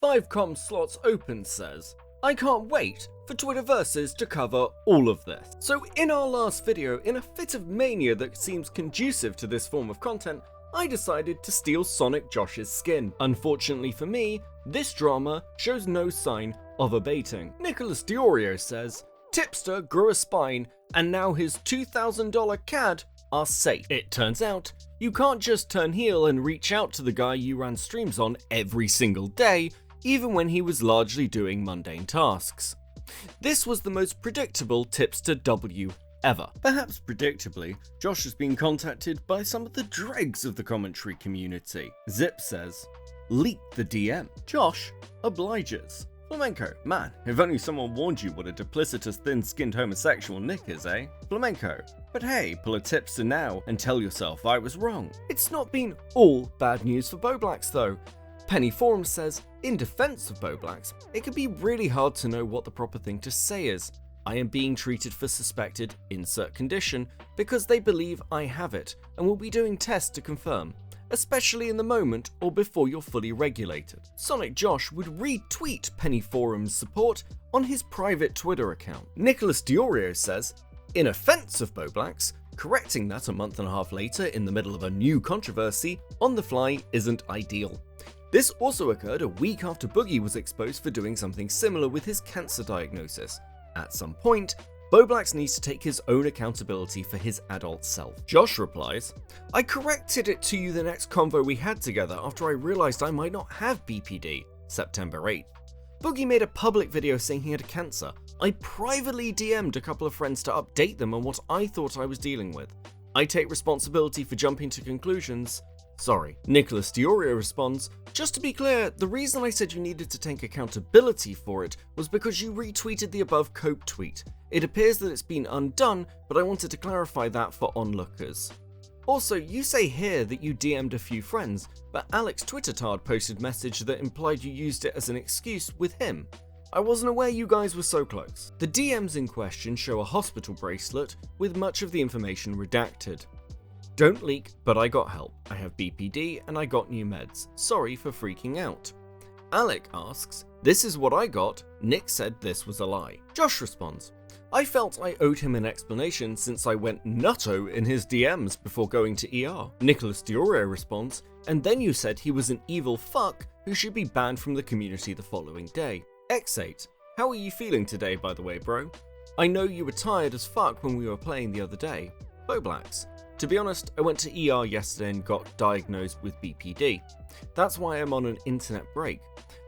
5com slots open says, I can't wait for Twitterverses to cover all of this. So in our last video, in a fit of mania that seems conducive to this form of content, I decided to steal Sonic Josh's skin. Unfortunately for me, this drama shows no sign of abating. Nicholas Diorio says, Tipster grew a spine and now his $2,000 CAD are safe. It turns out, you can't just turn heel and reach out to the guy you ran streams on every single day, even when he was largely doing mundane tasks. This was the most predictable Tipster W ever. Perhaps predictably, Josh has been contacted by some of the dregs of the commentary community. Zip says, leak the DM. Josh obliges. Flamenco, man, if only someone warned you what a duplicitous thin-skinned homosexual Nick is, eh? Flamenco, but hey, pull a Tipster now and tell yourself I was wrong. It's not been all bad news for Bowblax though. Penny Forum says, in defense of Bowblax, it can be really hard to know what the proper thing to say is. I am being treated for suspected insert condition because they believe I have it and will be doing tests to confirm, especially in the moment or before you're fully regulated. Sonic Josh would retweet Penny Forum's support on his private Twitter account. Nicholas Diorio says, in offense of Bowblax, correcting that a month and a half later in the middle of a new controversy on the fly isn't ideal. This also occurred a week after Boogie was exposed for doing something similar with his cancer diagnosis. At some point, Bowblax needs to take his own accountability for his adult self. Josh replies, I corrected it to you the next convo we had together after I realized I might not have BPD, September 8th. Boogie made a public video saying he had cancer. I privately DM'd a couple of friends to update them on what I thought I was dealing with. I take responsibility for jumping to conclusions. Sorry. Nicholas Diorio responds, just to be clear, the reason I said you needed to take accountability for it was because you retweeted the above Cope tweet. It appears that it's been undone, but I wanted to clarify that for onlookers. Also, you say here that you DM'd a few friends, but Alex Twittertard posted message that implied you used it as an excuse with him. I wasn't aware you guys were so close. The DMs in question show a hospital bracelet with much of the information redacted. Don't leak, but I got help. I have BPD and I got new meds. Sorry for freaking out. Alec asks, this is what I got. Nick said this was a lie. Josh responds, I felt I owed him an explanation since I went nutto in his DMs before going to ER. Nicholas Diorio responds, and then you said he was an evil fuck who should be banned from the community the following day. X8, how are you feeling today by the way, bro? I know you were tired as fuck when we were playing the other day. Bowblax, to be honest, I went to ER yesterday and got diagnosed with BPD. That's why I'm on an internet break.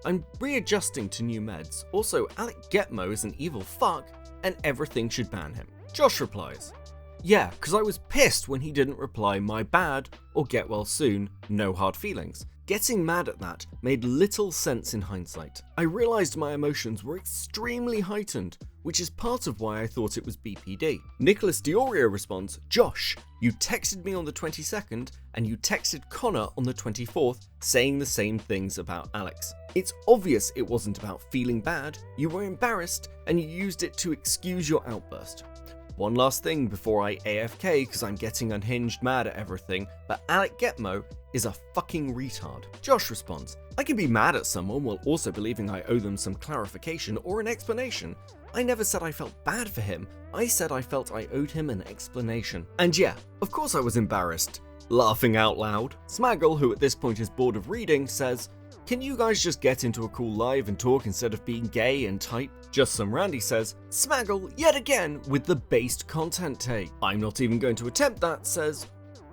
I'm readjusting to new meds. Also, Alec Getmo is an evil fuck and everything should ban him. Josh replies, yeah, cause I was pissed when he didn't reply my bad or get well soon, no hard feelings. Getting mad at that made little sense in hindsight. I realized my emotions were extremely heightened, which is part of why I thought it was BPD. Nicholas Diorio responds, Josh, you texted me on the 22nd and you texted Connor on the 24th saying the same things about Alex. It's obvious it wasn't about feeling bad, you were embarrassed and you used it to excuse your outburst. One last thing before I AFK because I'm getting unhinged mad at everything, but Alec Getmo is a fucking retard. Josh responds, I can be mad at someone while also believing I owe them some clarification or an explanation. I never said I felt bad for him, I said I felt I owed him an explanation. And yeah, of course I was embarrassed. Laughing out loud. Smaggle, who at this point is bored of reading, says, can you guys just get into a cool live and talk instead of being gay and type? Just Some Randy says, Smaggle yet again with the based content take. I'm not even going to attempt that, says,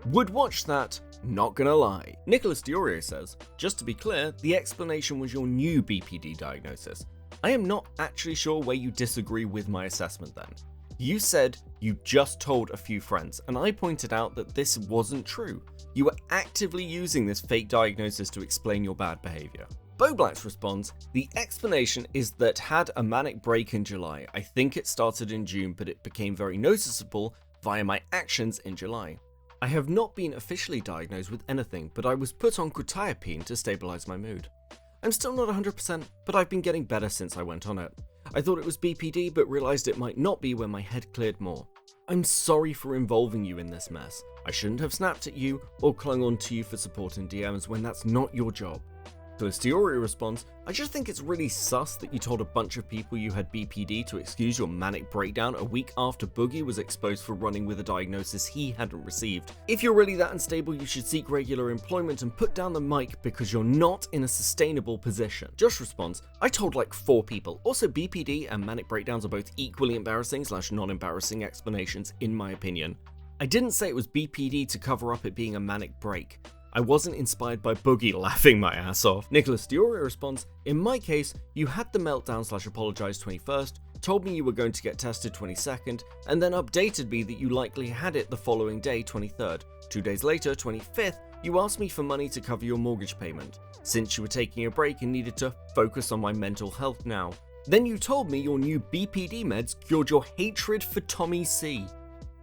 would watch that, not gonna lie. Nicholas Diorio says, just to be clear, the explanation was your new BPD diagnosis. I am not actually sure where you disagree with my assessment then. You said you just told a few friends, and I pointed out that this wasn't true. You were actively using this fake diagnosis to explain your bad behavior. Bowblax responds, the explanation is that had a manic break in July. I think it started in June, but it became very noticeable via my actions in July. I have not been officially diagnosed with anything, but I was put on quetiapine to stabilize my mood. I'm still not 100%, but I've been getting better since I went on it. I thought it was BPD, but realized it might not be when my head cleared more. I'm sorry for involving you in this mess. I shouldn't have snapped at you or clung on to you for support in DMs when that's not your job. Nicholas Diorio responds, I just think it's really sus that you told a bunch of people you had BPD to excuse your manic breakdown a week after Boogie was exposed for running with a diagnosis he hadn't received. If you're really that unstable, you should seek regular employment and put down the mic because you're not in a sustainable position. Josh responds, I told like 4 people. Also, BPD and manic breakdowns are both equally embarrassing / non-embarrassing explanations in my opinion. I didn't say it was BPD to cover up it being a manic break. I wasn't inspired by Boogie laughing my ass off. Nicholas Diorio responds, in my case, you had the meltdown / apologized 21st, told me you were going to get tested 22nd, and then updated me that you likely had it the following day, 23rd. 2 days later, 25th, you asked me for money to cover your mortgage payment, since you were taking a break and needed to focus on my mental health now. Then you told me your new BPD meds cured your hatred for Tommy C.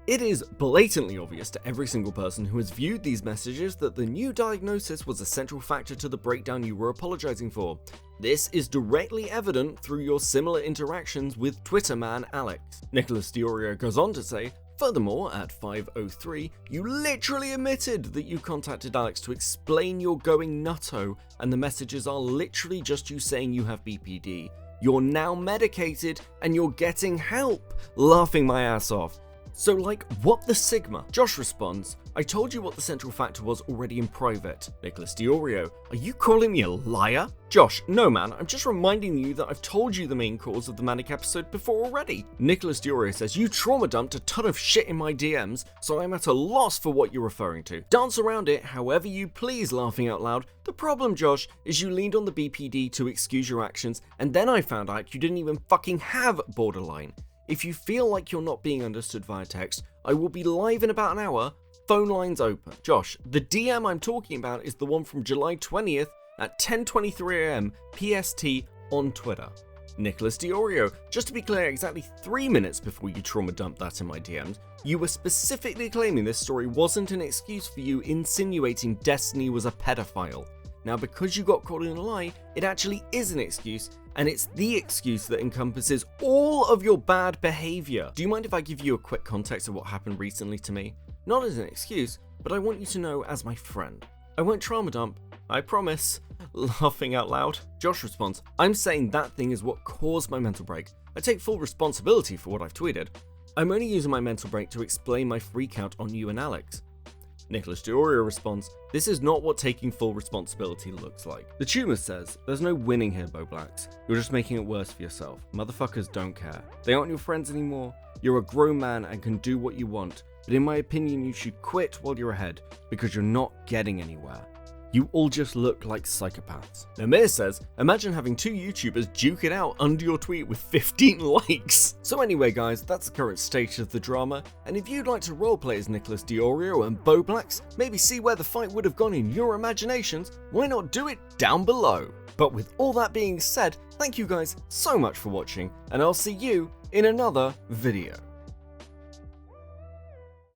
It is blatantly obvious to every single person who has viewed these messages that the new diagnosis was a central factor to the breakdown you were apologizing for. This is directly evident through your similar interactions with Twitter man Alex. Nicholas Diorio goes on to say, furthermore, at 5:03, you literally admitted that you contacted Alex to explain you're going nutto, and the messages are literally just you saying you have BPD. You're now medicated and you're getting help. Laughing my ass off. So like, what the Sigma? Josh responds, I told you what the central factor was already in private. Nicholas Diorio, are you calling me a liar? Josh, no man, I'm just reminding you that I've told you the main cause of the manic episode before already. Nicholas Diorio says, you trauma dumped a ton of shit in my DMs, so I'm at a loss for what you're referring to. Dance around it however you please, laughing out loud. The problem, Josh, is you leaned on the BPD to excuse your actions, and then I found out you didn't even fucking have borderline. If you feel like you're not being understood via text, I will be live in about an hour, phone lines open. Josh, the DM I'm talking about is the one from July 20th at 10:23 AM PST on Twitter. Nicholas Diorio, just to be clear, exactly 3 minutes before you trauma dumped that in my DMs, you were specifically claiming this story wasn't an excuse for you insinuating Destiny was a pedophile. Now, because you got caught in a lie, it actually is an excuse, and it's the excuse that encompasses all of your bad behavior. Do you mind if I give you a quick context of what happened recently to me? Not as an excuse, but I want you to know as my friend. I won't trauma dump, I promise. Laughing out loud. Josh responds, I'm saying that thing is what caused my mental break. I take full responsibility for what I've tweeted. I'm only using my mental break to explain my freak out on you and Alex. Nicholas Diorio responds, this is not what taking full responsibility looks like. The tumor says, there's no winning here, Bowblax. You're just making it worse for yourself. Motherfuckers don't care. They aren't your friends anymore. You're a grown man and can do what you want. But in my opinion, you should quit while you're ahead, because you're not getting anywhere. You all just look like psychopaths. Namir says, imagine having 2 YouTubers duke it out under your tweet with 15 likes. So anyway guys, that's the current state of the drama, and if you'd like to roleplay as Nicholas Diorio and Bowblax, maybe see where the fight would have gone in your imaginations, why not do it down below? But with all that being said, thank you guys so much for watching, and I'll see you in another video.